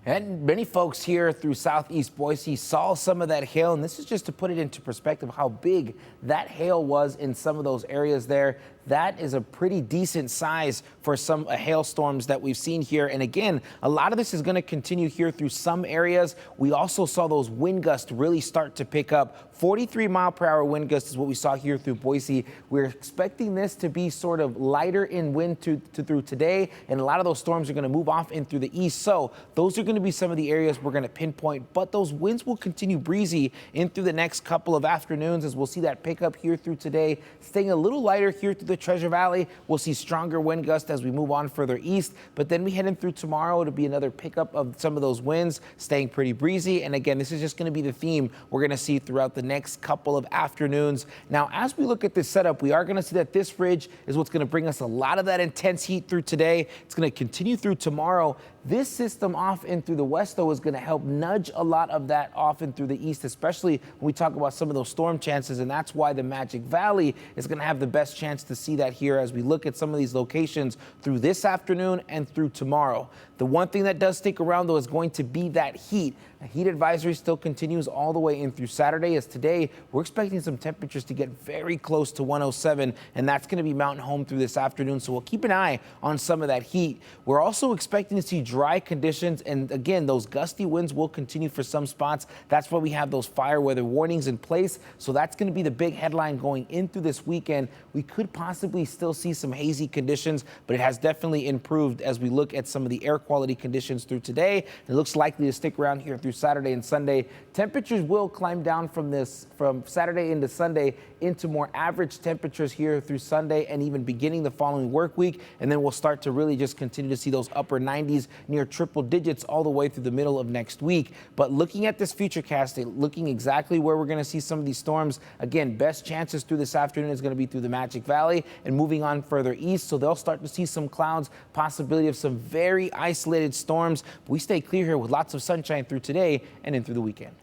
And many folks here through southeast Boise saw some of that hail, and this is just to put it into perspective how big that hail was in some of those areas there. That is a pretty decent size for some hailstorms that we've seen here. And again, a lot of this is going to continue here through some areas. We also saw those wind gusts really start to pick up. 43-mile-per-hour wind gusts is what we saw here through Boise. We're expecting this to be sort of lighter in wind through today, and a lot of those storms are going to move off in through the east. So those are going to be some of the areas we're going to pinpoint, but those winds will continue breezy in through the next couple of afternoons as we'll see that pick up here through today, staying a little lighter here through the Treasure Valley. We'll see stronger wind gusts as we move on further east, but then we head in through tomorrow. It'll be another pickup of some of those winds, staying pretty breezy. And again, this is just going to be the theme we're going to see throughout the next couple of afternoons. Now, as we look at this setup, we are going to see that this ridge is what's going to bring us a lot of that intense heat through today. It's going to continue through tomorrow. This system off in through the west, though, is going to help nudge a lot of that off in through the east, especially when we talk about some of those storm chances. And that's why the Magic Valley is going to have the best chance to see that here as we look at some of these locations through this afternoon and through tomorrow. The one thing that does stick around, though, is going to be that heat. A heat advisory still continues all the way in through Saturday, as today we're expecting some temperatures to get very close to 107, and that's going to be mountain home through this afternoon. So we'll keep an eye on some of that heat. We're also expecting to see dry conditions, and again, those gusty winds will continue for some spots. That's why we have those fire weather warnings in place. So that's going to be the big headline going in through this weekend. We could possibly still see some hazy conditions, but it has definitely improved as we look at some of the air quality conditions through today. It looks likely to stick around here through Saturday and Sunday. Temperatures will climb down from Saturday into Sunday into more average temperatures here through Sunday and even beginning the following work week. And then we'll start to really just continue to see those upper 90s near triple digits all the way through the middle of next week. But looking at this futurecast, looking exactly where we're going to see some of these storms, again, best chances through this afternoon is going to be through the Magic Valley and moving on further east. So they'll start to see some clouds, possibility of some very isolated storms. We stay clear here with lots of sunshine through today and in through the weekend.